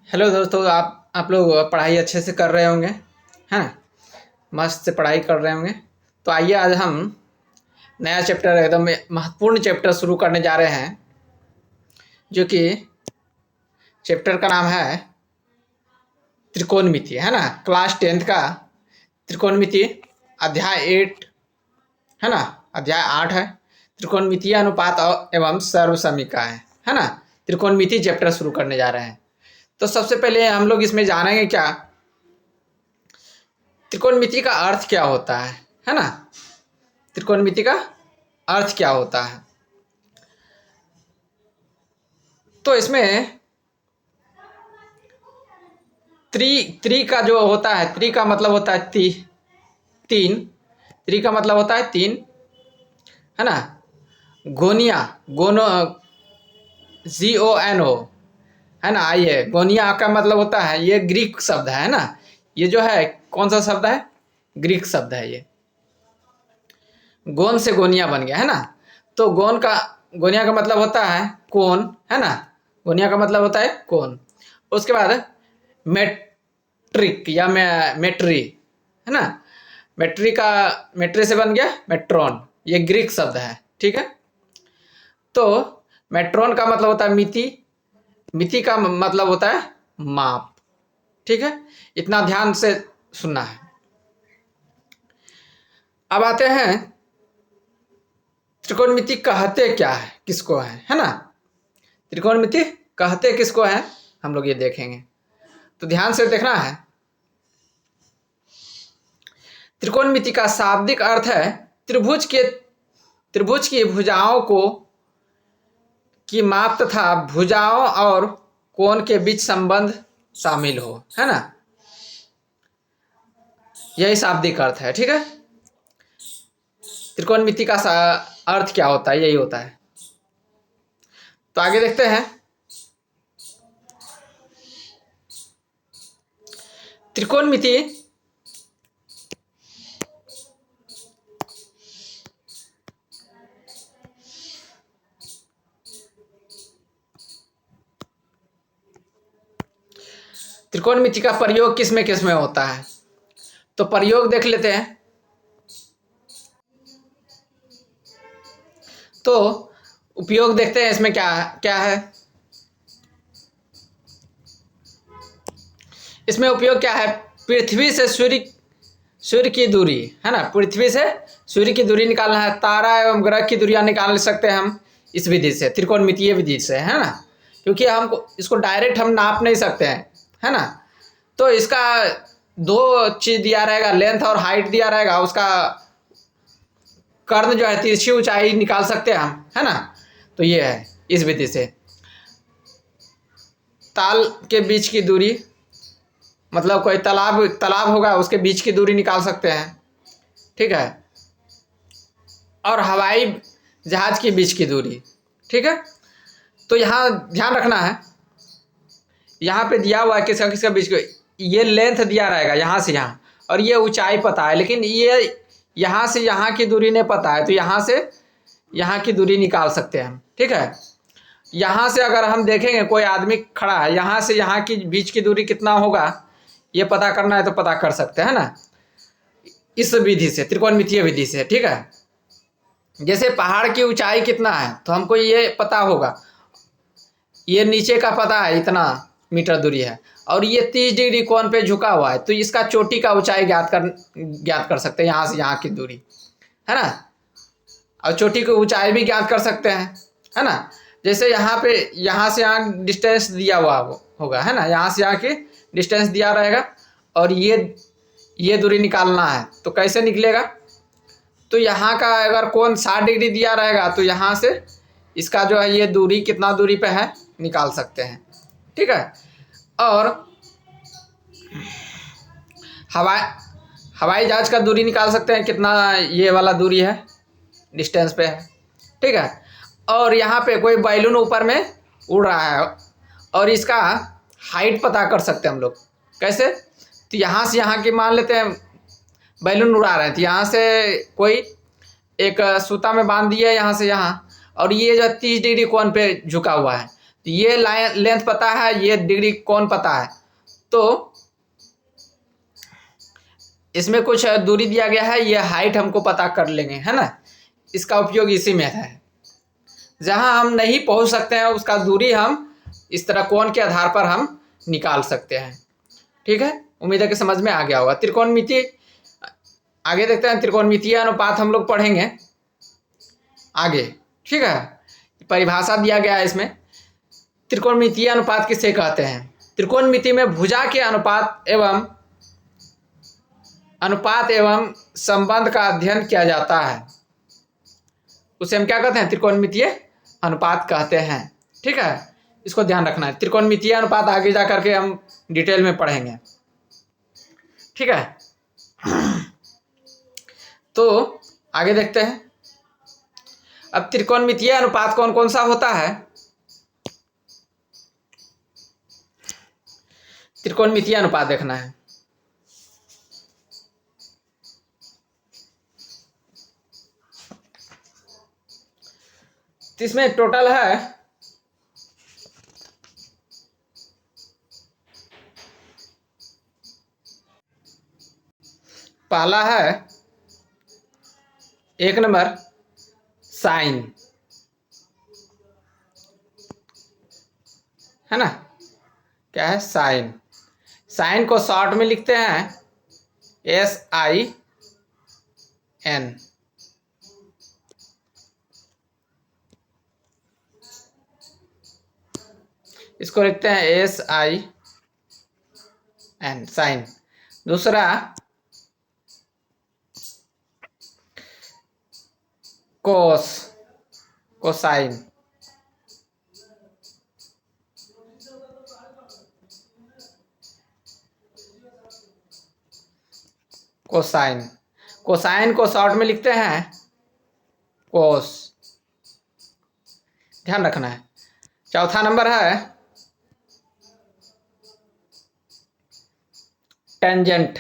Hello दोस्तों, आप लोग पढ़ाई अच्छे से कर रहे होंगे, है ना। मस्त से पढ़ाई कर रहे होंगे। तो आइए आज हम नया चैप्टर, एकदम महत्वपूर्ण चैप्टर शुरू करने जा रहे हैं, जो कि चैप्टर का नाम है त्रिकोणमिति, है ना। क्लास 10th का त्रिकोणमिति अध्याय 8, है ना। अध्याय 8 है त्रिकोणमितीय अनुपात एवं सर्वसमीकरण, है ना। त्रिकोणमिति चैप्टर शुरू करने जा रहे हैं। तो सबसे पहले हम लोग इसमें जानेंगे क्या त्रिकोणमिति का अर्थ क्या होता है ना। त्रिकोणमिति का अर्थ क्या होता है। तो इसमें त्रि का जो होता है, त्रि का मतलब होता है तीन। त्रि का मतलब होता है तीन, है ना। गोनिया, गोनो, GONO, है ना। आइए, गोनिया का मतलब होता है, ये ग्रीक शब्द है ना। ये जो है कौन सा शब्द है? ग्रीक शब्द है ये। गोन से गोनिया बन गया, है ना। तो गोनिया का मतलब होता है कोन, है ना। गोनिया का मतलब होता है कोन। उसके बाद मेट्रिक या मेट्री, है ना। मेट्री से बन गया मेट्रोन, ये ग्रीक शब्द है, ठीक है। तो मेट्रोन का मतलब होता है मिति, मिति का मतलब होता है माप, ठीक है। इतना ध्यान से सुनना है। अब आते हैं त्रिकोणमिति कहते क्या है, किसको है ना। त्रिकोणमिति कहते किसको है, हम लोग ये देखेंगे। तो ध्यान से देखना है। त्रिकोणमिति का शाब्दिक अर्थ है त्रिभुज की भुजाओं की माप तथा भुजाओं और कोण के बीच संबंध शामिल हो, है ना। यही शाब्दिक अर्थ है, ठीक है। त्रिकोणमिति का अर्थ क्या होता है, यही होता है। तो आगे देखते हैं। त्रिकोणमिति त्रिकोणमिति का प्रयोग किस में होता है, तो प्रयोग देख लेते हैं। तो उपयोग देखते हैं इसमें क्या क्या है। इसमें उपयोग क्या है? पृथ्वी से सूर्य की दूरी, है ना। पृथ्वी से सूर्य की दूरी निकालना है। तारा एवं ग्रह की दूरियां निकाल सकते हैं हम इस विधि से, त्रिकोणमितीय विधि से, है ना। क्योंकि हमको इसको डायरेक्ट हम नाप नहीं सकते हैं, है ना। तो इसका दो चीज दिया रहेगा, लेंथ और हाइट दिया रहेगा। उसका कर्ण जो है, तिरछी ऊंचाई निकाल सकते हैं हम, है ना। तो ये है इस विधि से। ताल के बीच की दूरी, मतलब कोई तालाब होगा, उसके बीच की दूरी निकाल सकते हैं, ठीक है। और हवाई जहाज के बीच की दूरी, ठीक है। तो यहाँ ध्यान रखना है, यहाँ पे दिया हुआ है किसका किसका बीच का। ये लेंथ दिया रहेगा यहाँ से यहाँ, और ये ऊंचाई पता है, लेकिन ये यहाँ से यहाँ की दूरी नहीं पता है। तो यहाँ से यहाँ की दूरी निकाल सकते हैं हम, ठीक है। यहाँ से अगर हम देखेंगे कोई आदमी खड़ा है, यहाँ से यहाँ की बीच की दूरी कितना होगा, ये पता करना है तो पता कर सकते हैं ना, इस विधि से, त्रिकोणमितीय विधि से, ठीक है। जैसे पहाड़ की ऊंचाई कितना है, तो हमको ये पता होगा, ये नीचे का पता है इतना मीटर दूरी है, और ये 30 डिग्री कोण पे झुका हुआ है, तो इसका चोटी का ऊंचाई ज्ञात कर सकते हैं, यहाँ से यहाँ की दूरी, है ना। और चोटी की ऊंचाई भी ज्ञात कर सकते हैं, है ना। जैसे यहाँ पे, यहाँ से यहाँ डिस्टेंस दिया हुआ होगा, है ना। यहाँ से यहाँ की डिस्टेंस दिया रहेगा, और ये दूरी निकालना है, तो कैसे निकलेगा? तो यहाँ का अगर कोण 60 डिग्री दिया रहेगा, तो यहाँ से इसका जो है ये दूरी कितना दूरी पे है निकाल सकते हैं, ठीक है। और हवाई जहाज का दूरी निकाल सकते हैं, कितना ये वाला दूरी है, डिस्टेंस पे है, ठीक है। और यहाँ पे कोई बैलून ऊपर में उड़ रहा है, और इसका हाइट पता कर सकते हैं हम लोग, कैसे? तो यहाँ से यहाँ की मान लेते हैं बैलून उड़ा रहे हैं, तो यहाँ से कोई एक सूता में बांध दिया यहाँ से यहाँ, और ये जो 30 डिग्री कोण पे झुका हुआ है, ये लेंथ पता है, ये डिग्री कौन पता है, तो इसमें कुछ दूरी दिया गया है, ये हाइट हमको पता कर लेंगे, है ना। इसका उपयोग इसी में है। जहां हम नहीं पहुंच सकते हैं उसका दूरी हम इस तरह कोण के आधार पर हम निकाल सकते हैं। ठीक है, उम्मीद है कि समझ में आ गया होगा। त्रिकोणमिति आगे देखते हैं, त्रिकोणमितीय अनुपात हम लोग पढ़ेंगे आगे। ठीक है, परिभाषा दिया गया है इसमें। त्रिकोणमितीय अनुपात किसे कहते हैं? त्रिकोणमिति में भुजा के अनुपात एवं संबंध का अध्ययन किया जाता है, उसे हम क्या कहते हैं? त्रिकोणमितीय अनुपात कहते हैं। ठीक है, इसको ध्यान रखना है। त्रिकोणमितीय अनुपात आगे जा करके हम डिटेल में पढ़ेंगे। ठीक है, तो आगे देखते हैं। अब त्रिकोणमितीय अनुपात कौन कौन सा होता है? त्रिकोणमितीय अनुपात देखना है। इसमें टोटल है पहला है 1 नंबर साइन, है ना। क्या है? साइन। साइन को शॉर्ट में लिखते हैं SIN। इसको लिखते हैं SIN, साइन। दूसरा कोसाइन। कोसाइन को शॉर्ट में लिखते हैं कोस। ध्यान रखना है। चौथा नंबर है टेंजेंट।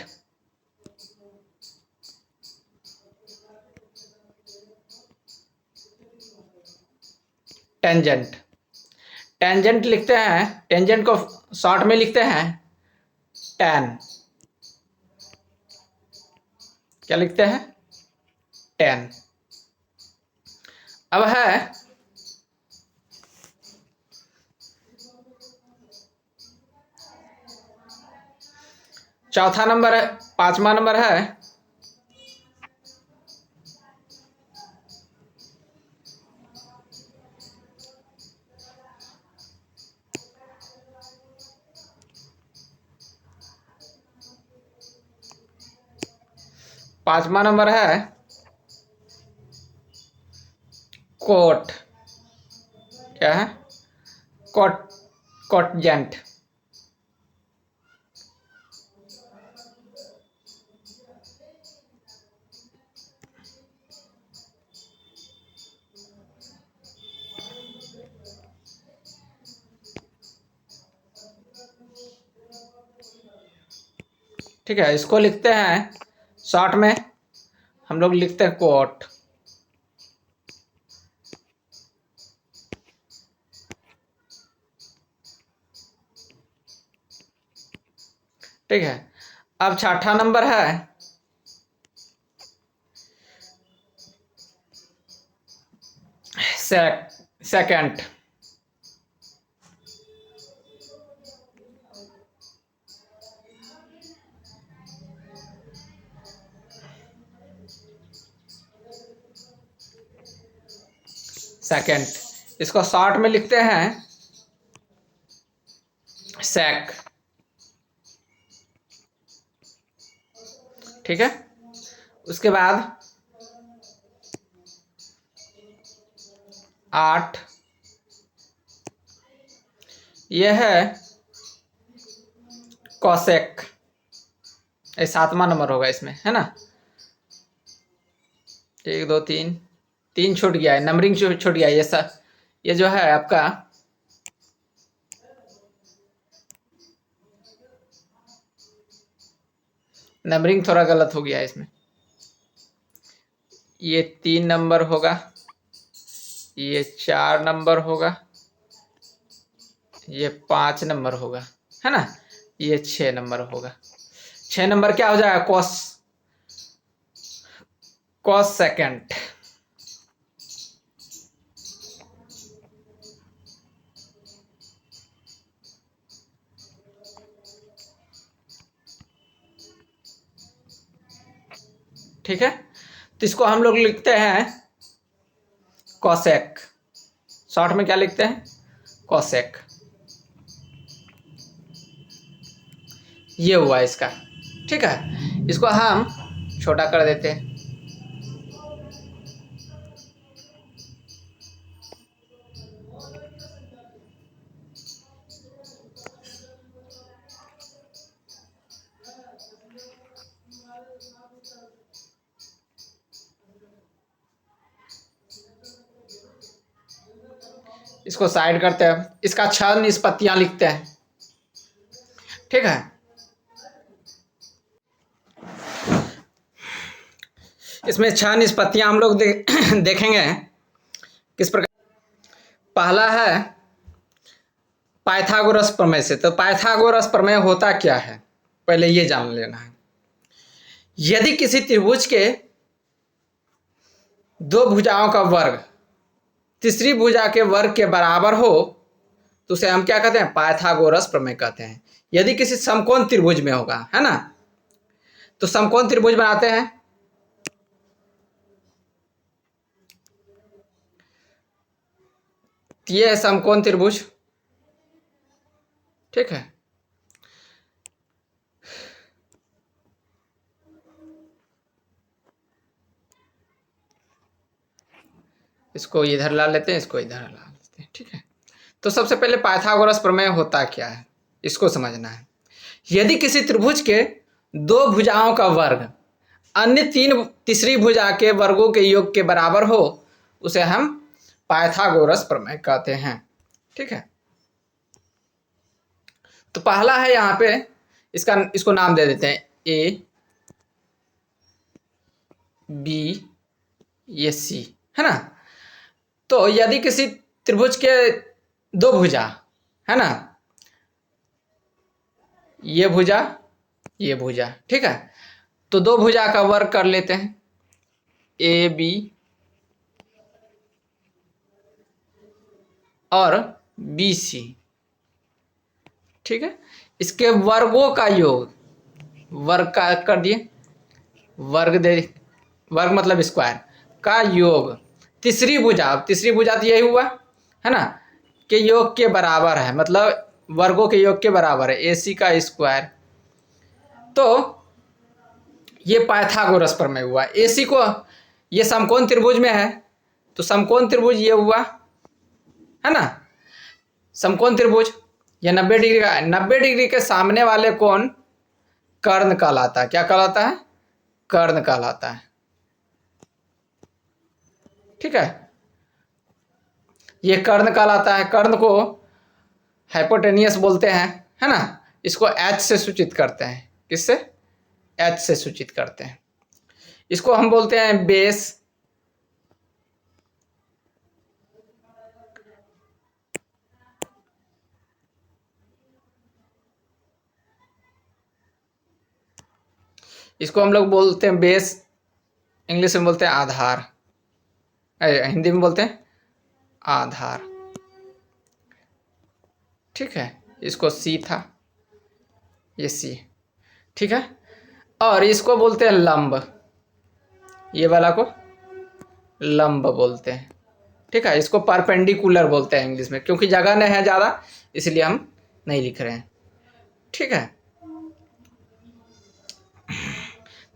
टेंजेंट लिखते हैं, टेंजेंट को शॉर्ट में लिखते हैं टैन। क्या लिखते हैं? टैन। अब है चौथा नंबर है, 5वां नंबर है कोट। क्या है? कोटजेंट। ठीक है, इसको लिखते हैं शॉर्ट में हम लोग लिखते हैं कोट। ठीक है, अब छठा नंबर है सेकेंड। इसको शॉर्ट में लिखते हैं सेक। ठीक है, उसके बाद 8 यह है कॉसेक। 7वां नंबर होगा इसमें, है ना। 1 2 3 छूट गया है, नंबरिंग छूट गया है। ये जो है आपका नंबरिंग थोड़ा गलत हो गया है इसमें। ये 3 नंबर होगा, ये 4 नंबर होगा, ये 5 नंबर होगा, है ना, ये 6 नंबर होगा। 6 नंबर क्या हो जाएगा, कॉस सेकेंड। ठीक है, तो इसको हम लोग लिखते हैं कॉसेक। शॉर्ट में क्या लिखते हैं, कॉसेक। ये हुआ इसका। ठीक है, इसको हम छोटा कर देते हैं। इसको साइड करते हैं, इसका 6 निष्पत्तियां लिखते हैं। ठीक है, इसमें 6 निष्पत्तियां हम लोग देखेंगे किस प्रकार। पहला है पाइथागोरस प्रमेय से। तो पाइथागोरस प्रमेय होता क्या है, पहले ये जान लेना है। यदि किसी त्रिभुज के दो भुजाओं का वर्ग तीसरी भुजा के वर्ग के बराबर हो तो उसे हम क्या कहते हैं, पाइथागोरस प्रमेय कहते हैं। यदि किसी समकोण त्रिभुज में होगा, है ना, तो समकोण त्रिभुज बनाते हैं। ये है समकोण त्रिभुज। ठीक है, इसको इधर ला लेते हैं, इसको इधर ला लेते हैं। ठीक है, तो सबसे पहले पाइथागोरस प्रमेय होता क्या है, इसको समझना है। यदि किसी त्रिभुज के दो भुजाओं का वर्ग अन्य तीसरी भुजा के वर्गों के योग के बराबर हो उसे हम पाइथागोरस प्रमेय कहते हैं। ठीक है, तो पहला है यहां पे, इसको नाम दे देते हैं ए बी, ये सी, है ना। तो यदि किसी त्रिभुज के दो भुजा, है ना, ये भुजा ये भुजा, ठीक है, तो दो भुजा का वर्ग कर लेते हैं, ए बी और बी सी। ठीक है, इसके वर्गों का योग, वर्ग का कर दिए, वर्ग मतलब स्क्वायर का योग तीसरी भुजा, तीसरी भुजा तो यही हुआ, है ना, के योग के बराबर है, मतलब वर्गों के योग के बराबर है, ए सी का स्क्वायर। तो ये पाइथागोरस प्रमेय हुआ। ए सी को, ये समकोण त्रिभुज में है, तो समकोण त्रिभुज ये हुआ, है ना, समकोण त्रिभुज ये 90 डिग्री का, 90 डिग्री के सामने वाले कोण कर्ण कहलाता है। क्या कहलाता है, कर्ण कहलाता है। ठीक है, ये कर्ण कहलाता है। कर्ण को हाइपोटेनियस बोलते हैं, है ना, इसको एच से सूचित करते हैं। किससे, एच से सूचित करते हैं। इसको हम बोलते हैं बेस, इसको हम लोग बोलते हैं बेस, इंग्लिश में बोलते हैं आधार, हिंदी में बोलते हैं आधार। ठीक है, इसको सी था, ये सी। ठीक है, और इसको बोलते हैं लंब, ये वाला को लंब बोलते हैं। ठीक है, इसको परपेंडिकुलर बोलते हैं इंग्लिश में, क्योंकि जगह नहीं है ज़्यादा इसलिए हम नहीं लिख रहे हैं। ठीक है,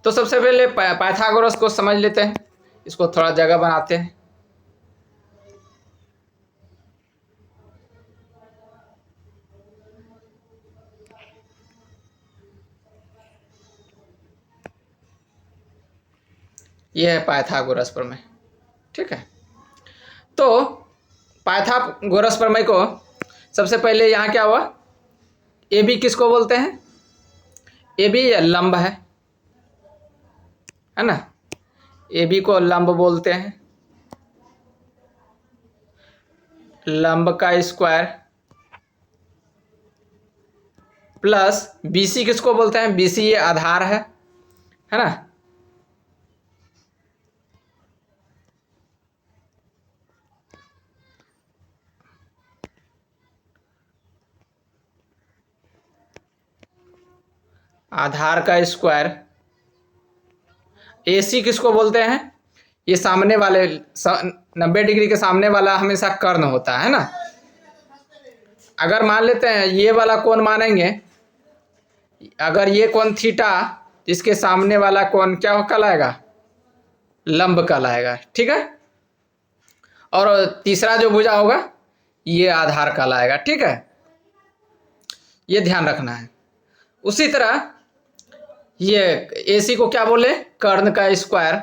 तो सबसे पहले पाइथागोरस को समझ लेते हैं, इसको थोड़ा जगह बनाते हैं। यह है पाइथागोरस प्रमेय। ठीक है, तो पाइथागोरस प्रमेय को सबसे पहले यहाँ क्या हुआ, ए बी किसको बोलते हैं, ए बी लंब है ना, ए बी को लंब बोलते हैं। लंब का स्क्वायर प्लस BC किसको बोलते हैं, BC ये आधार है ना। आधार का स्क्वायर। AC किसको बोलते हैं, ये सामने वाले 90 डिग्री के सामने वाला हमेशा कर्ण होता है ना। अगर मान लेते हैं ये वाला कोण मानेंगे, अगर ये कोण थीटा, इसके सामने वाला कोण क्या कहलाएगा, लंब कहलाएगा, ठीक है। और तीसरा जो भुजा होगा ये आधार कहलाएगा, ठीक है। ये ध्यान रखना है। उसी तरह ये AC को क्या बोले, कर्ण का स्क्वायर।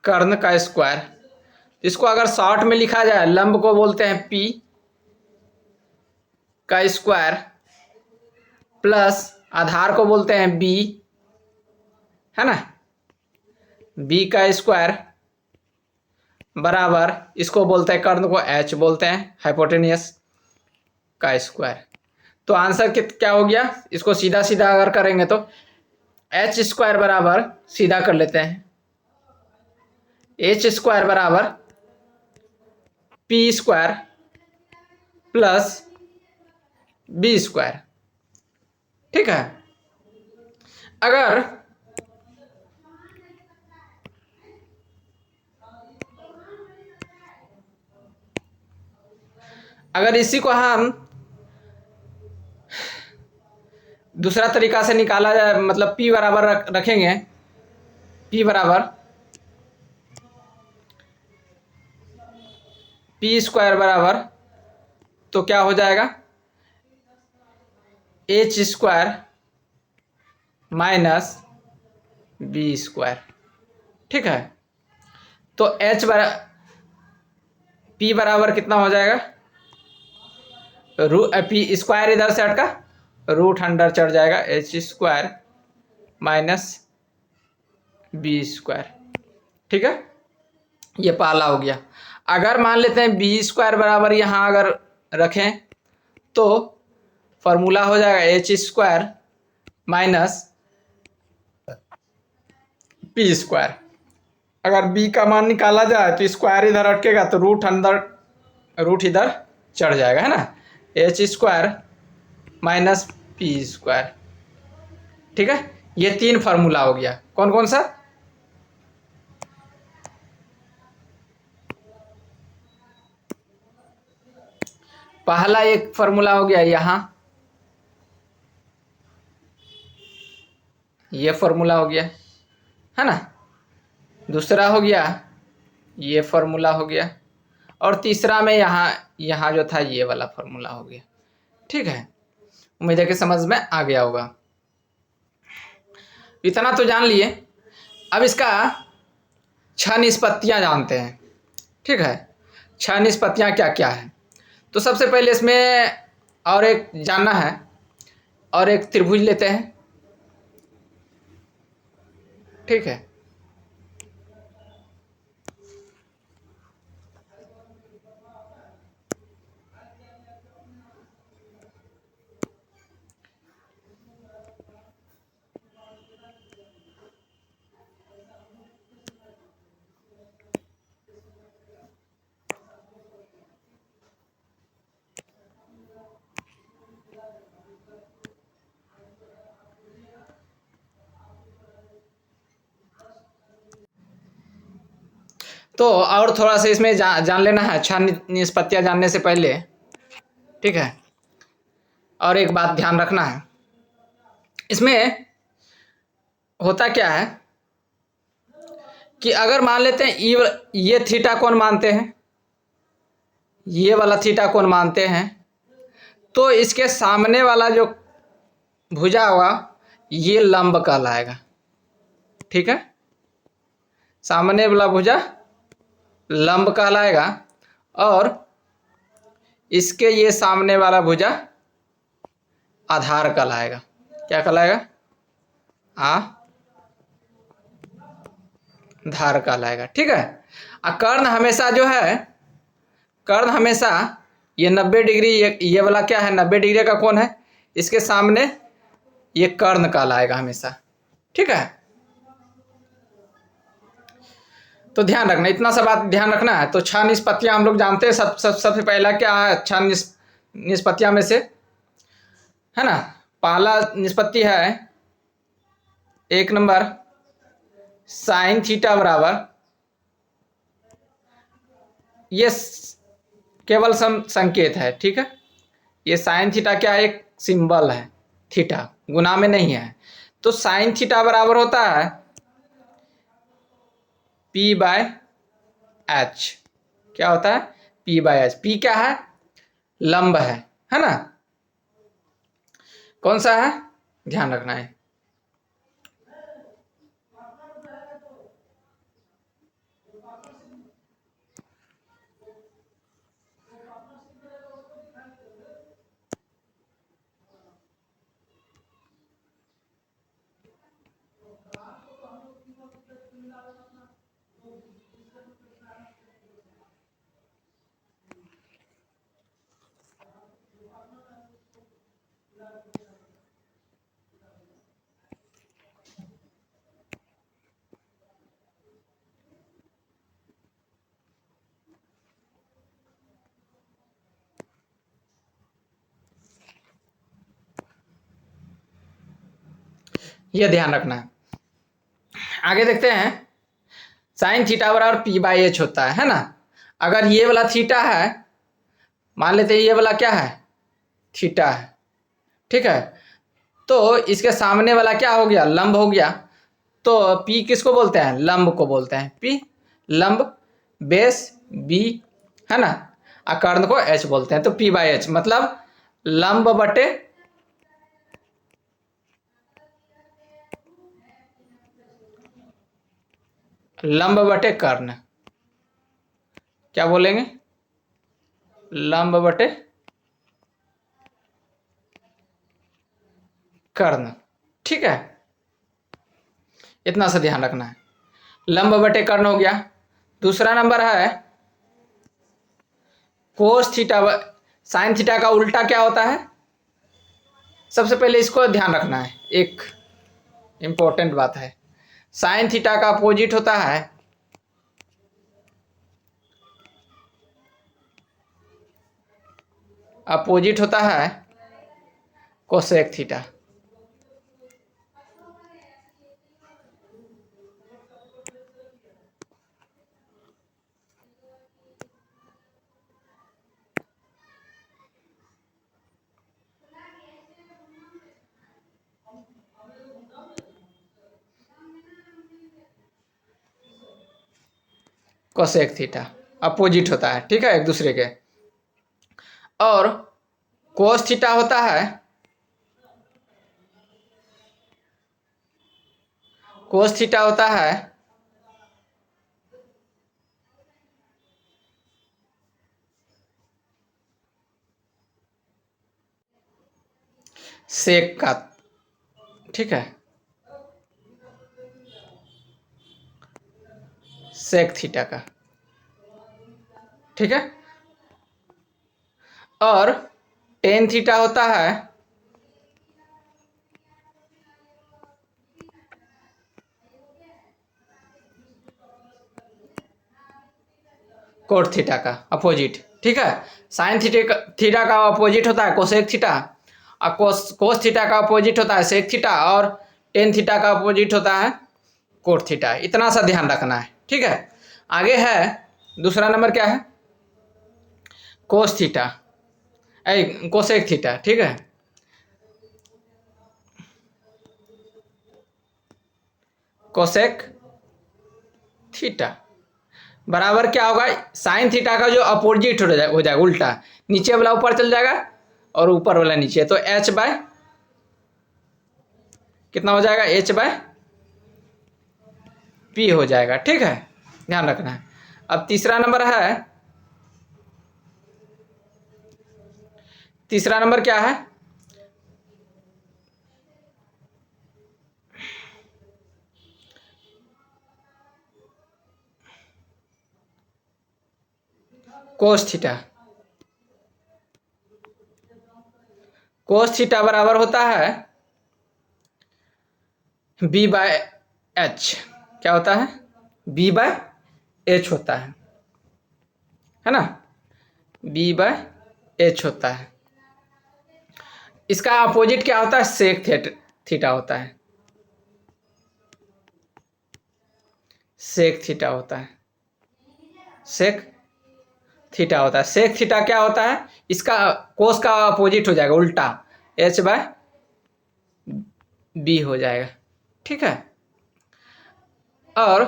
कर्ण का स्क्वायर, इसको अगर शॉर्ट में लिखा जाए, लंब को बोलते हैं P का स्क्वायर, प्लस आधार को बोलते हैं B, है ना, B का स्क्वायर बराबर, इसको बोलते हैं कर्ण को H बोलते हैं, हाइपोटेनियस का स्क्वायर। तो आंसर क्या हो गया, इसको सीधा सीधा अगर करेंगे तो H स्क्वायर बराबर, सीधा कर लेते हैं, H स्क्वायर बराबर P square plus B square, ठीक है। अगर इसी को हम दूसरा तरीका से निकाला जाए, मतलब P बराबर रखेंगे, P बराबर P स्क्वायर बराबर, तो क्या हो जाएगा, H square minus B square, ठीक है। तो P बराबर कितना हो जाएगा, P स्क्वायर इधर से हटका, रूट अंडर चढ़ जाएगा, H square minus B square, ठीक है। ये पहला हो गया। अगर मान लेते हैं B स्क्वायर बराबर यहाँ अगर रखें तो फॉर्मूला हो जाएगा H square minus P square. अगर B का मान निकाला जाए तो स्क्वायर इधर अटकेगा तो रूट इधर चढ़ जाएगा, है ना, H square minus P square, ठीक है। ये 3 फार्मूला हो गया। कौन कौन सा, पहला एक फार्मूला हो गया यहाँ, ये फार्मूला हो गया, है ना। दूसरा हो गया ये फार्मूला हो गया, और तीसरा में यहाँ जो था ये वाला फार्मूला हो गया, ठीक है। उम्मीद है कि समझ में आ गया होगा। इतना तो जान लिए। अब इसका 6 निष्पत्तियाँ जानते हैं, ठीक है। 6 निष्पत्तियाँ क्या क्या है, तो सबसे पहले इसमें और एक जानना है, और एक त्रिभुज लेते हैं, ठीक है। तो और थोड़ा सा इसमें जान लेना है 6 निष्पत्तियाँ जानने से पहले, ठीक है। और एक बात ध्यान रखना है, इसमें होता क्या है कि अगर मान लेते हैं ये थीटा कोण मानते हैं, ये वाला थीटा कोण मानते हैं, तो इसके सामने वाला जो भुजा होगा ये लंब कहलाएगा, ठीक है। सामने वाला भुजा लंब कहलाएगा, और इसके ये सामने वाला भुजा आधार कहलाएगा। क्या कहलाएगा, धार कहलाएगा। ठीक है। कर्ण हमेशा जो है, कर्ण हमेशा ये 90 डिग्री, ये वाला क्या है, 90 डिग्री का कोण है, इसके सामने ये कर्ण कहलाएगा हमेशा। ठीक है। तो ध्यान रखना, इतना सा बात ध्यान रखना है। तो 6 निष्पत्तियां हम लोग जानते हैं। सबसे पहला क्या है 6 निष्पत्तियां में से, है ना। पहला निष्पत्ति है 1 नंबर साइन थीटा बराबर, ये केवल संकेत है। ठीक है। ये साइन थीटा क्या है, एक सिंबल है, थीटा गुना में नहीं है। तो साइन थीटा बराबर होता है P/H। क्या होता है, P/H। P क्या है, लंब है ना। कौन सा है, ध्यान रखना है। यह ध्यान रखना है। आगे देखते हैं, साइन थीटा बराबर P/H होता है ना। अगर ये वाला थीटा है, मान लेते हैं ये वाला क्या है, थीटा है। ठीक है। तो इसके सामने वाला क्या हो गया, लंब हो गया। तो P किसको बोलते हैं, लंब को बोलते हैं। P लंब, बेस B, है ना। कर्ण को H बोलते हैं। तो P/H मतलब लंब बटे कर्ण। क्या बोलेंगे, लंब बटे कर्ण। ठीक है। इतना सा ध्यान रखना है, लंब बटे कर्ण हो गया। दूसरा नंबर है कोस थीटा। साइन थीटा का उल्टा क्या होता है, सबसे पहले इसको ध्यान रखना है, एक इंपॉर्टेंट बात है। साइन थीटा का अपोजिट होता है cosec theta. Cosec theta opposite होता है। ठीक है, एक दूसरे के। और कोस थीटा होता है, कोस थीटा होता है सेक का। ठीक है, सेक थीटा का। ठीक है। और टेन थीटा होता है कोट थीटा का अपोजिट। ठीक है। साइन थीटा का अपोजिट होता है कोसेक थीटा, और कोस थीटा का अपोजिट होता है सेक थीटा, और टेन थीटा का अपोजिट होता है कोट थीटा। इतना सा ध्यान रखना है। ठीक है। आगे है दूसरा नंबर क्या है, कोस थीटा, कोसेक थीटा। ठीक है। कोसेक थीटा बराबर क्या होगा, साइन थीटा का जो अपोजिट हो जाएगा उल्टा, नीचे वाला ऊपर चल जाएगा और ऊपर वाला नीचे। तो H बाय कितना हो जाएगा, H/P हो जाएगा। ठीक है, ध्यान रखना है। अब तीसरा नंबर क्या है, कोस थीटा। कोस थीटा बराबर होता है बी बाय एच। क्या होता है? बी बाय एच होता है ना, बी बाय एच होता है। इसका अपोजिट क्या होता है? सेक थीटा होता है, सेक थीटा होता है, सेक थीटा होता है। सेक थीटा क्या होता है? इसका कोस का अपोजिट हो जाएगा, उल्टा, एच बाय बी हो जाएगा। ठीक है। और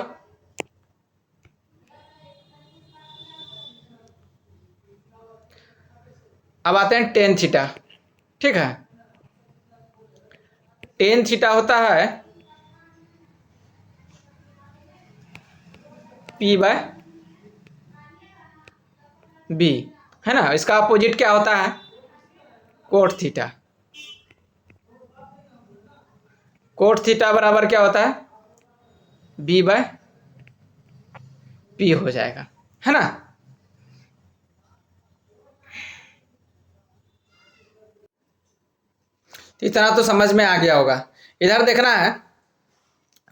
अब आते हैं टेन थीटा। ठीक है, टेन थीटा होता है पी बाय बी, है ना। इसका अपोजिट क्या होता है? Cot theta. कोट थीटा बराबर क्या होता है? बी बाय पी हो जाएगा, है ना। इतना तो समझ में आ गया होगा। इधर देखना है,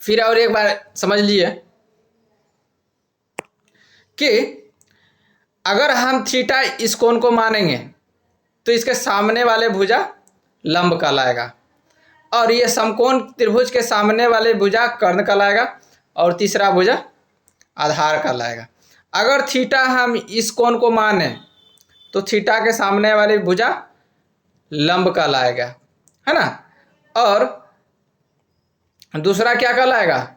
फिर और एक बार समझ लिए कि अगर हम थीटा इस कोण को मानेंगे तो इसके सामने वाले भुजा लंब कहलाएगा, और ये समकोण त्रिभुज के सामने वाले भुजा कर्ण कहलाएगा, और तीसरा भुजा आधार कहलाएगा। अगर थीटा हम इस कोण को माने तो थीटा के सामने वाली भुजा लंब कहलाएगा, है ना, और दूसरा क्या कहलाएगा?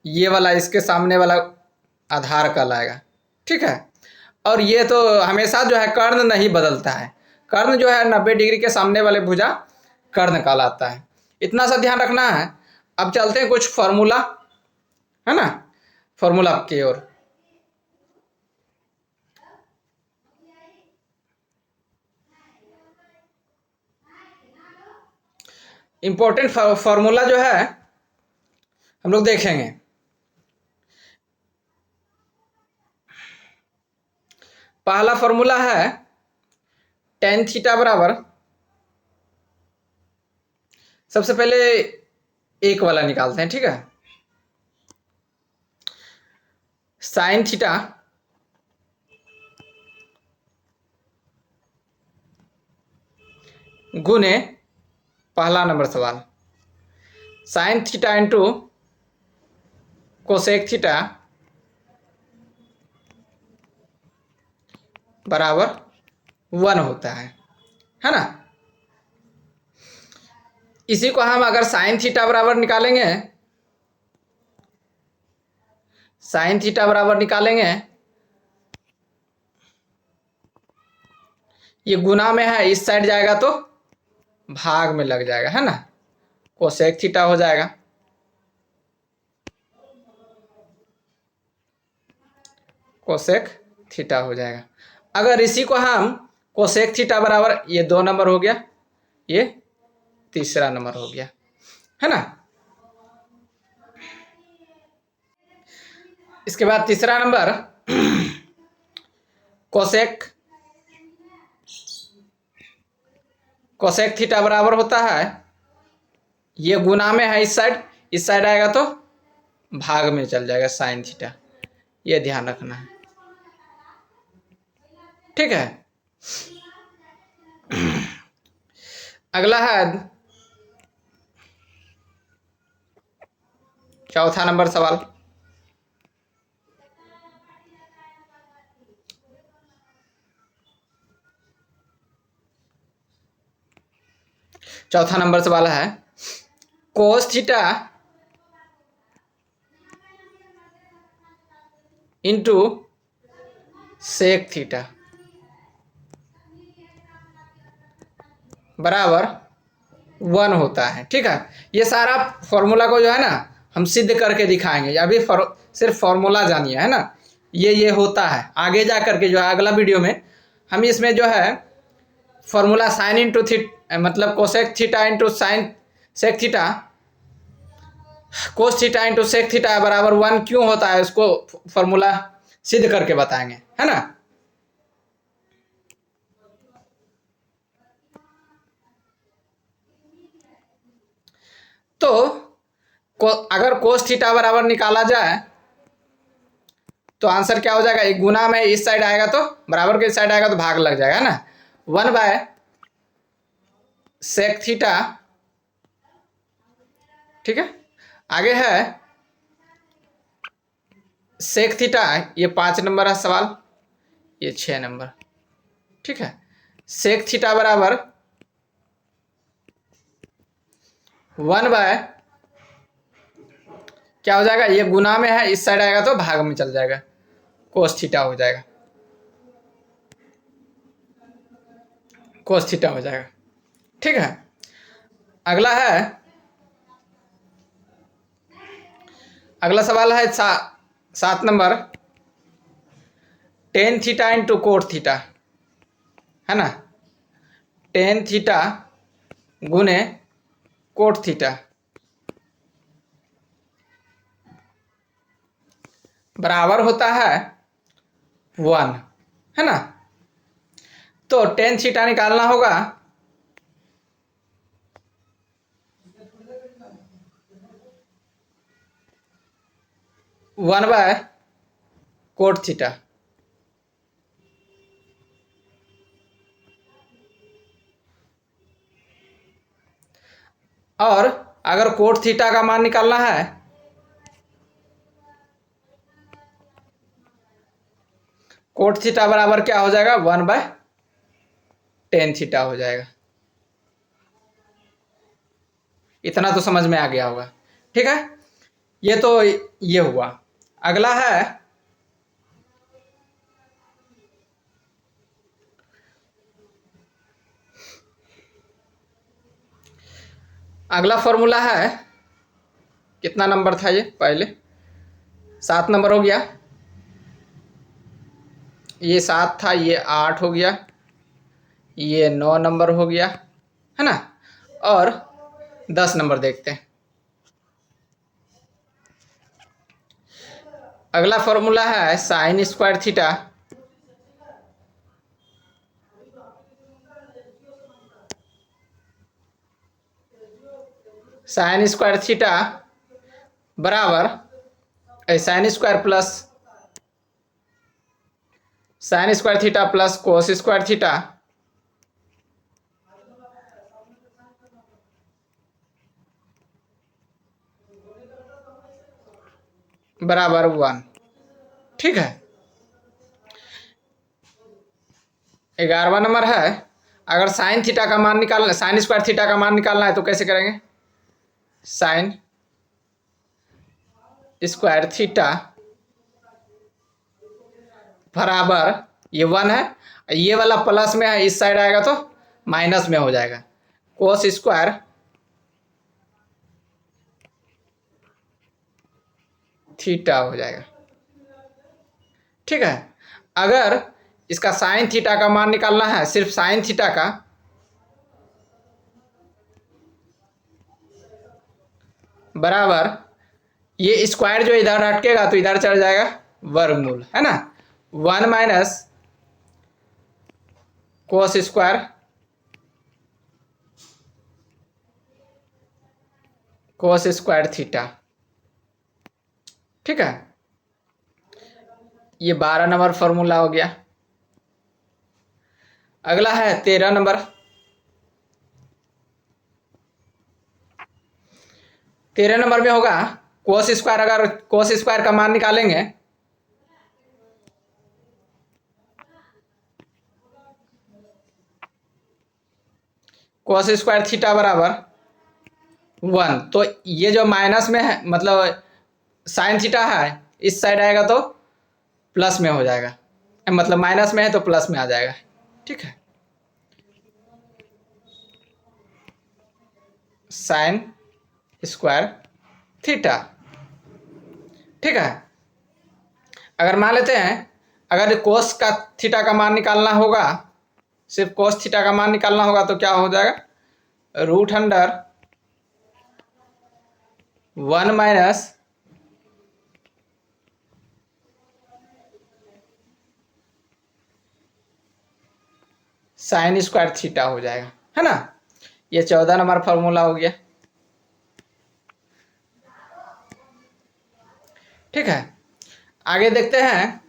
ये वाला, इसके सामने वाला आधार कहलाएगा। ठीक है। और ये तो हमेशा जो है कर्ण नहीं बदलता है, कर्ण जो है 90 डिग्री के सामने वाले भुजा कर्ण कहलाता है। इतना सा ध्यान रखना है। अब चलते हैं कुछ फॉर्मूला, है ना, फॉर्मूला की ओर। इंपॉर्टेंट फॉर्मूला जो है हम लोग देखेंगे। पहला फॉर्मूला है टेन थीटा बराबर, सबसे पहले एक वाला निकालते हैं। ठीक है, साइन थीटा गुने पहला नंबर सवाल sine theta into cosec theta बराबर 1 होता है ना। इसी को हम अगर साइन थीटा बराबर निकालेंगे, साइन थीटा बराबर निकालेंगे, ये गुना में है, इस साइड जाएगा तो भाग में लग जाएगा, है ना, कोसेक थीटा हो जाएगा। कोसेक थीटा हो जाएगा। अगर इसी को हम कोसेक थीटा बराबर, ये 2 नंबर हो गया, ये तीसरा नंबर हो गया, है ना। इसके बाद तीसरा नंबर कोसेक थीटा बराबर होता है, ये गुना में है, इस साइड आएगा तो भाग में चल जाएगा साइन थीटा, ये ध्यान रखना है। ठीक है। अगला है चौथा नंबर सवाल। चौथा नंबर सवाल है cos theta into sec theta बराबर 1 होता है। ठीक है, ये सारा फॉर्मूला को जो है ना हम सिद्ध करके दिखाएंगे। अभी सिर्फ फॉर्मूला जानिए, है ना, ये होता है। आगे जा करके जो है अगला वीडियो में हम इसमें जो है फॉर्मूला साइन इंटू मतलब cosec theta into sine sec theta, cos theta into sec theta बराबर 1 क्यों होता है, उसको फॉर्मूला सिद्ध करके बताएंगे, है ना। तो अगर कोस थीटा बराबर निकाला जाए तो आंसर क्या हो जाएगा, एक गुना में इस साइड आएगा तो बराबर के इस साइड आएगा तो भाग लग जाएगा ना, 1/sec थीटा। ठीक है, आगे है सेक थीटा, ये 5 नंबर है सवाल, ये 6 नंबर। ठीक है, सेक थीटा बराबर 1 क्या हो जाएगा, ये गुना में है इस साइड आएगा तो भाग में चल जाएगा, कोस थीटा हो जाएगा, कोस थीटा हो जाएगा। ठीक है, अगला है, अगला सवाल है 7 number, tan theta into cot theta, है ना, टेन थीटा गुने कोट थीटा बराबर होता है 1, है ना। तो टेन थीटा निकालना होगा, वन बाय कोट थीटा, और अगर कोट थीटा का मान निकालना है, कोट थीटा बराबर क्या हो जाएगा, 1/10 थीटा हो जाएगा। इतना तो समझ में आ गया होगा। ठीक है, ये तो ये हुआ। अगला है, अगला फॉर्मूला है, कितना नंबर था ये, पहले 7 नंबर हो गया, ये 7 था, ये 8 हो गया, ये 9 नंबर हो गया, है ना, और 10 नंबर देखते हैं। अगला फॉर्मूला है sine square theta, sine square theta बराबर sine square plus sine square theta plus cos square theta बराबर 1। ठीक है, 11वां नंबर है, अगर साइन थीटा का मान निकालना, साइन स्क्वायर थीटा का मान निकालना है तो कैसे करेंगे, साइन स्क्वायर थीटा बराबर, ये 1 है, ये वाला प्लस में है, इस साइड आएगा तो माइनस में हो जाएगा, कोस स्क्वायर थीटा हो जाएगा। ठीक है, अगर इसका साइन थीटा का मान निकालना है, सिर्फ साइन थीटा का, बराबर ये स्क्वायर जो इधर हटकेगा तो इधर चल जाएगा वर्गमूल, है ना, 1 माइनस कोस स्क्वायर कोस स्क्वायर थीटा। ठीक है, ये 12 नंबर फॉर्मूला हो गया। अगला है 13 नंबर, 13 नंबर में होगा कोस स्क्वायर, अगर कोस स्क्वायर का मान निकालेंगे, कोस स्क्वायर थीटा बराबर 1, तो ये जो माइनस में है, मतलब साइन थीटा है, इस साइड आएगा तो प्लस में हो जाएगा, मतलब माइनस में है तो प्लस में आ जाएगा। ठीक है, साइन स्क्वायर थीटा। ठीक है, अगर मान लेते हैं, अगर कोस का थीटा का मान निकालना होगा, सिर्फ कोस थीटा का मान निकालना होगा तो क्या हो जाएगा, √1 माइनस साइन स्क्वायर थीटा हो जाएगा, है ना। ये 14 नंबर फॉर्मूला हो गया। ठीक है, आगे देखते हैं।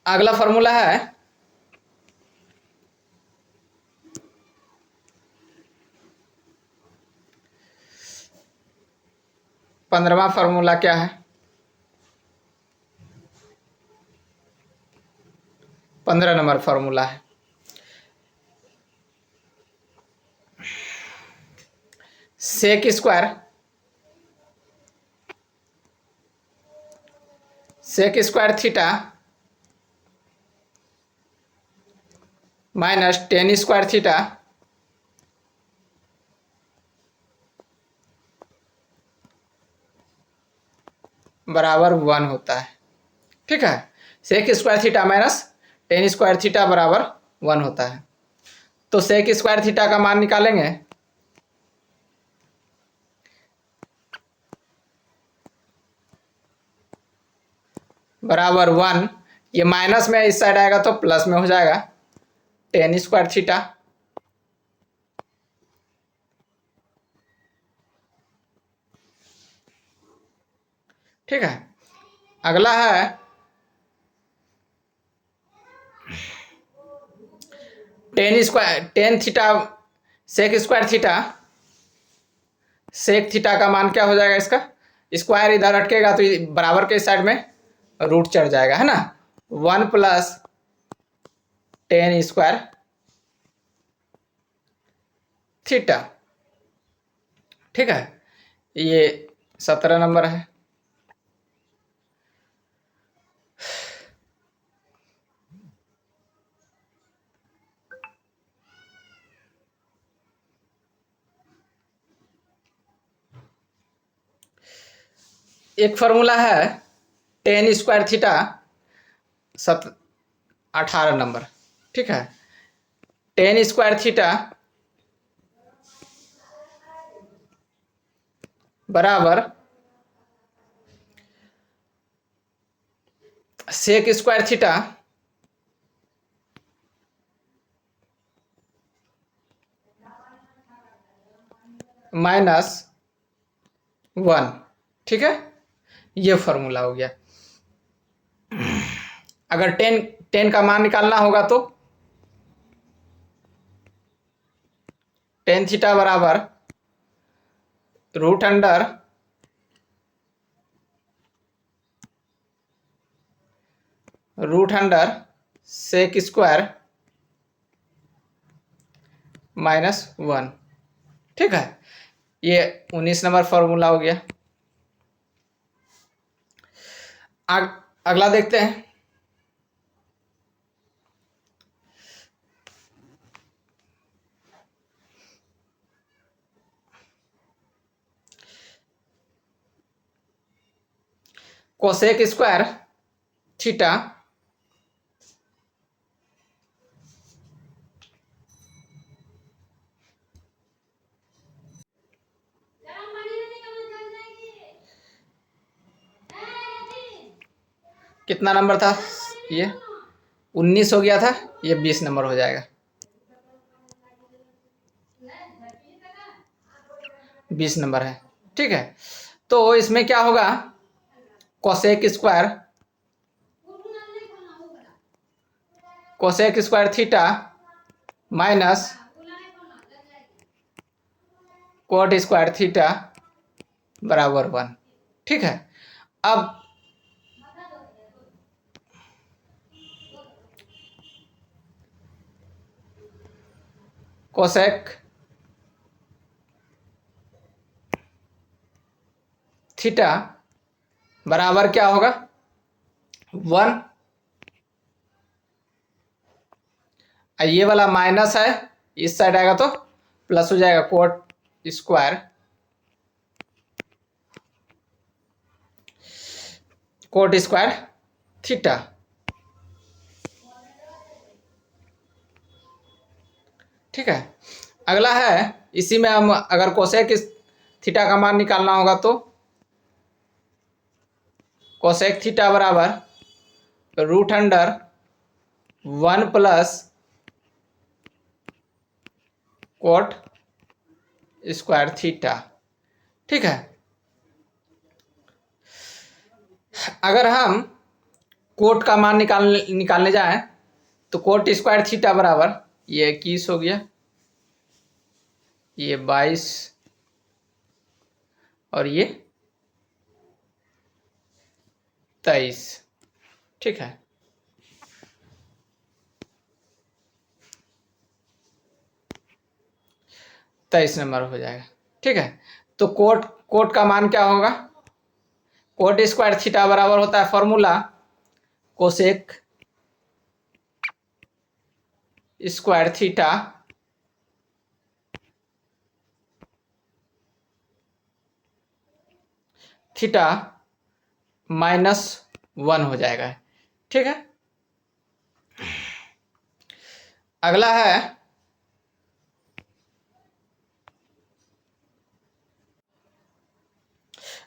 अगला फॉर्मूला है पंद्रहवां फॉर्मूला क्या है? 15 नंबर फॉर्मूला है sec square theta minus tan square theta बराबर 1 होता है। ठीक है, sec square theta minus tan square theta बराबर 1 होता है। तो सेक स्क्वायर थीटा का मान निकालेंगे, बराबर 1। ये माइनस में इस साइड आएगा तो प्लस में हो जाएगा, टेन स्क्वायर थीटा। ठीक है, अगला है tan theta sec square theta. Sec theta का मान क्या हो जाएगा? इसका स्क्वायर इधर हटकेगा तो बराबर के साइड में रूट चढ़ जाएगा, है ना। 1 प्लस टेन स्क्वायर थीटा। ठीक है, ये 17 नंबर है। एक फॉर्मूला है टेन स्क्वायर थीटा 18 नंबर। ठीक है, टेन स्क्वायर थीटा बराबर सेक स्क्वायर थीटा माइनस 1। ठीक है, ये फॉर्मूला हो गया। अगर टेन का मान निकालना होगा तो टेन थीटा बराबर root under sec square minus 1। ठीक है, ये 19 नंबर फॉर्मूला हो गया। अगला देखते हैं। कोसेक स्क्वायर थीटा कितना नंबर था? ये 19 हो गया था, ये 20 नंबर हो जाएगा। 20 नंबर है। ठीक है, तो इसमें क्या होगा? Cosec square theta minus cot square theta बराबर 1। ठीक है, अब कोसेक थीटा बराबर क्या होगा? 1। ये वाला माइनस है, इस साइड आएगा तो प्लस हो जाएगा, कोट स्क्वायर थीटा। ठीक है, अगला है, इसी में हम अगर कोसेक थीटा का मान निकालना होगा तो कोसेक थीटा बराबर root under 1 plus cot square theta. ठीक है, अगर हम कोट का मान निकालने जाएं तो कोट स्क्वायर थीटा बराबर ये 21 हो गया, ये 22 और ये 23। ठीक है, तेईस नंबर हो जाएगा। ठीक है, तो कोट का मान क्या होगा? कोट स्क्वायर थीटा बराबर होता है formula cosec square theta theta -1 हो जाएगा। ठीक है, अगला है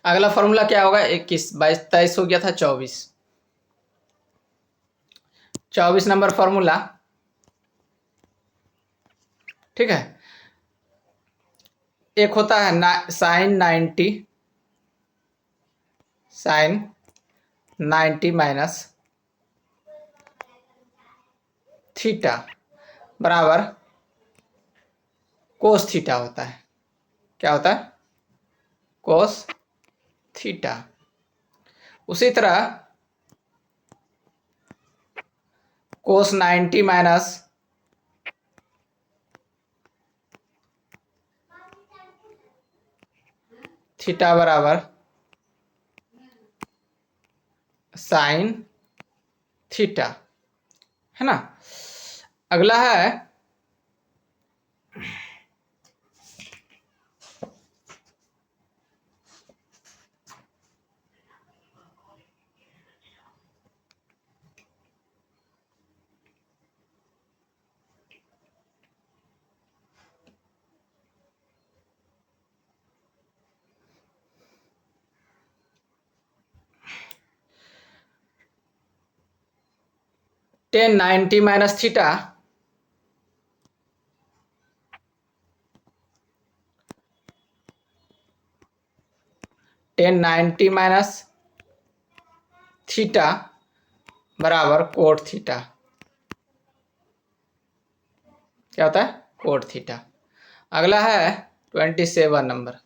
अगला फॉर्मूला क्या होगा? 21 22 23 हो गया था 24 नंबर फॉर्मूला। ठीक है, एक होता है साइन 90 माइनस थीटा बराबर कोस थीटा होता है। क्या होता है? Cos theta. उसी तरह कोस 90 माइनस थीटा बराबर साइन थीटा, है ना। अगला है tan 90 minus theta tan 90 minus theta बराबर कोट थीटा। क्या होता है? Cot theta. अगला है 27 नंबर।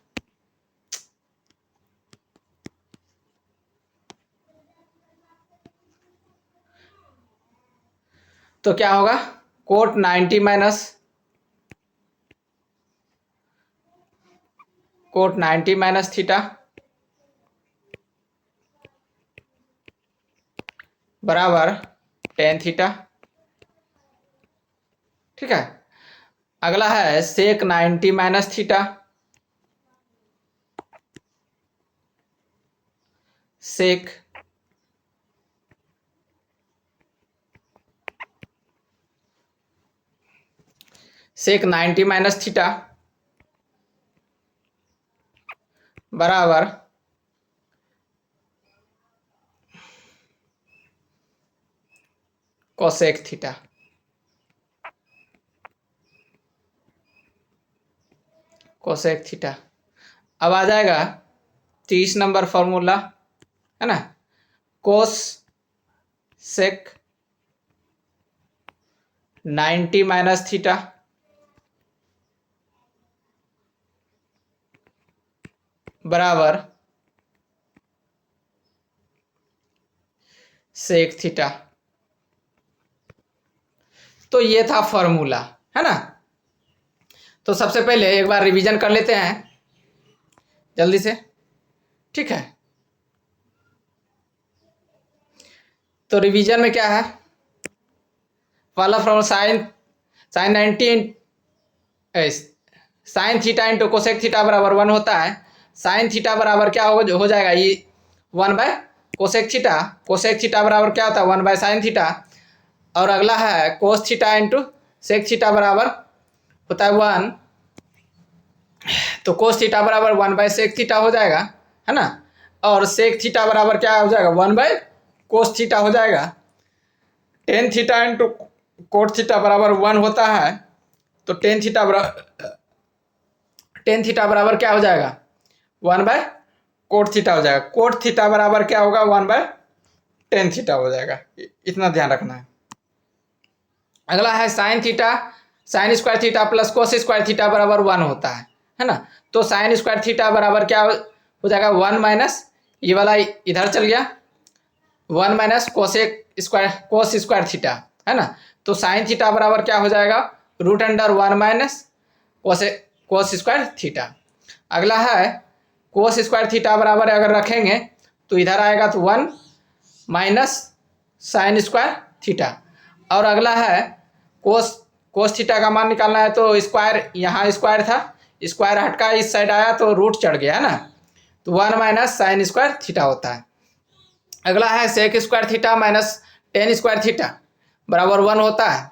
तो क्या होगा? कोट 90 माइनस थीटा बराबर टेन थीटा। ठीक है, अगला है sec 90 minus theta sec 90 minus theta बराबर कोसेक थीटा। Cosec theta. अब आ जाएगा 30 नंबर फॉर्मूला, है ना। कोस सेक 90 माइनस थीटा बराबर सेक थीटा। तो ये था फॉर्मूला, है ना। तो सबसे पहले एक बार रिवीजन कर लेते हैं जल्दी से। ठीक है, तो रिवीजन में क्या है? पहला formula sine 90 sine theta into cosec theta बराबर 1 होता है। साइन थीटा बराबर क्या हो जाएगा? ये 1 bye cosec theta. Cosec theta बराबर क्या होता है? 1 बाय साइन थीटा। और अगला है cos theta into sec theta बराबर होता है 1। तो कोस थीटा बराबर 1 बाय सेक थीटा हो जाएगा, है ना। और सेक थीटा बराबर क्या हो जाएगा? 1 बाय कोस थीटा हो जाएगा। Tan theta into cot theta बराबर 1 होता है। तो टेन थीटा बराबर क्या हो जाएगा? 1 बाय कोट थीटा हो जाएगा। कोट थीटा बराबर क्या होगा, 1/tan थीटा हो जाएगा। इतना ध्यान रखना है। अगला है sine theta, sine square theta plus cos square theta बराबर 1 होता है ना। तो साइन स्क्वायर थीटा बराबर क्या हो जाएगा, 1 माइनस ये वाला इधर चल गया, 1 माइनस कोस स्क्वायर थीटा, है ना। तो साइन थीटा बराबर क्या हो जाएगा, √1 माइनस कोस स्क्वायर थीटा। अगला है कोस स्क्वायर थीटा बराबर अगर रखेंगे तो इधर आएगा तो 1 माइनस साइन स्क्वायर थीटा। और अगला है कोस थीटा का मान निकालना है, तो स्क्वायर, यहाँ स्क्वायर था, स्क्वायर हटका इस साइड आया तो रूट चढ़ गया, है ना। तो 1 माइनस साइन स्क्वायर थीटा होता है। अगला है sec square theta minus tan square theta बराबर 1 होता है।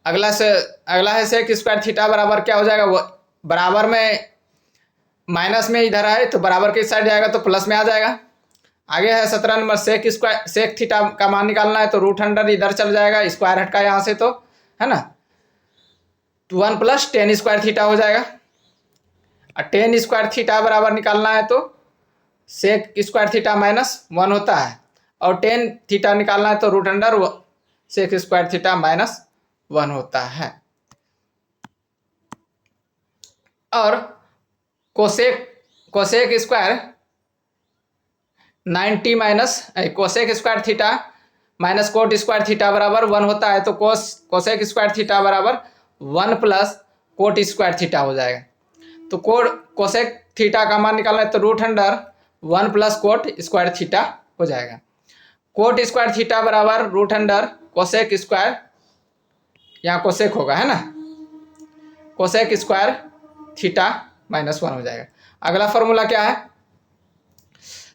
अगला है सेक स्क्वायर थीटा बराबर क्या हो जाएगा, वो बराबर में माइनस में इधर आए तो बराबर के साइड जाएगा तो प्लस में आ जाएगा। आगे है 17 नंबर सेक थीटा का मान निकालना है, तो √100 इधर चल जाएगा, स्क्वायर हटका यहाँ से, तो है ना। तो 1 + tan स्क्वायर थीटा हो जाएगा। और tan स्क्वायर थीटा बराबर निकालना है तो सेक स्क्वायर थीटा -1 होता है, और tan थीटा निकालना है तो √100 सेक स्क्वायर थीटा -1 होता है। और cosec square 90 minus cosec square theta minus cot square theta बराबर 1 होता है, तो कोसेक स्क्वायर थीटा बराबर 1 + कोट स्क्वायर थीटा हो जाएगा। तो कोसेक थीटा का मान निकालना है तो √100 1 + कोट स्क्वायर थीटा हो जाएगा। कोट स्क्वायर थीटा बराबर √100 कोसेक स्क्वायर, यहाँ कोसेक होगा, है ना, कोसेक स्क्वायर थीटा -1 हो जाएगा। अगला फॉर्मूला क्या है,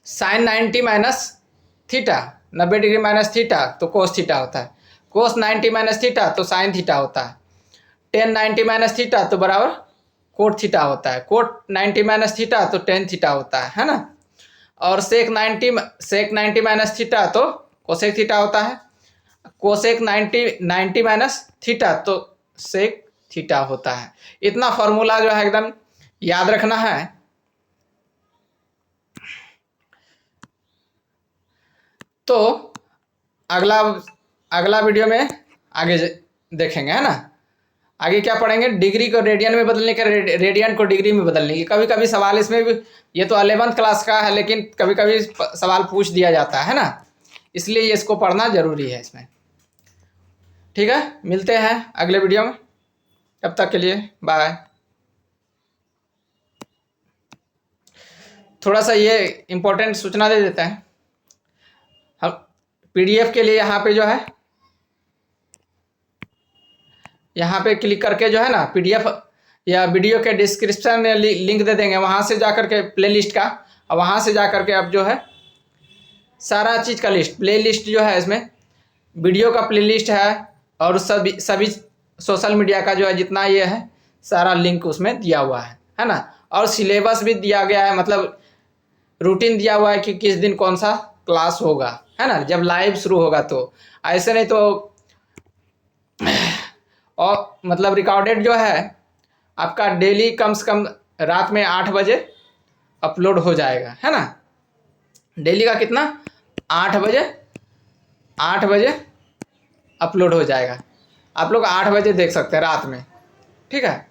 sine 90 minus theta, 90 degree minus theta तो कोस थीटा होता है, कोस 90 माइनस थीटा तो साइन थीटा होता है, टेन 90 माइनस थीटा तो बराबर कोट थीटा होता है, कोट 90 माइनस थीटा तो टेन थीटा होता है ना। और सेक 90 माइनस थीटा तो कोसेक थीटा होता है, कोसेक 90 माइनस थीटा तो सेक थीटा होता है। इतना फॉर्मूला जो है एकदम याद रखना है। तो अगला वीडियो में आगे देखेंगे, है ना। आगे क्या पढ़ेंगे, डिग्री को रेडियन में बदलने के, रेडियन को डिग्री में बदलने की। कभी कभी सवाल इसमें भी, ये तो 11th क्लास का है लेकिन कभी कभी सवाल पूछ दिया जाता है ना, इसलिए ये इसको पढ़ना जरूरी है इसमें। ठीक है, मिलते हैं अगले वीडियो में, तब तक के लिए बाय। थोड़ा सा ये इम्पोर्टेंट सूचना दे देते हैं हम। PDF के लिए यहाँ पे जो है, यहाँ पे क्लिक करके जो है ना, PDF या वीडियो के डिस्क्रिप्शन में लिंक दे देंगे, वहाँ से जा करके प्लेलिस्ट का, और वहाँ से जा करके अब जो है सारा चीज़ का लिस्ट, प्लेलिस्ट जो है इसमें वीडियो का प्लेलिस्ट है, और सभी सोशल मीडिया का जो है जितना ये है सारा लिंक उसमें दिया हुआ है ना। और सिलेबस भी दिया गया है, मतलब रूटीन दिया हुआ है कि किस दिन कौन सा क्लास होगा, है ना, जब लाइव शुरू होगा। तो ऐसे नहीं तो और मतलब रिकॉर्डेड जो है आपका डेली कम से कम रात में 8 बजे अपलोड हो जाएगा, है ना। डेली का कितना, 8 बजे अपलोड हो जाएगा। आप लोग 8 बजे देख सकते हैं रात में, ठीक है।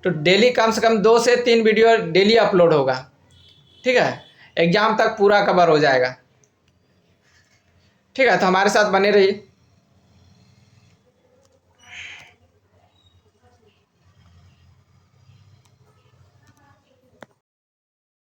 तो डेली कम से कम 2 से 3 वीडियो डेली अपलोड होगा, ठीक है। एग्जाम तक पूरा कवर हो जाएगा, ठीक है। तो हमारे साथ बने रहिए।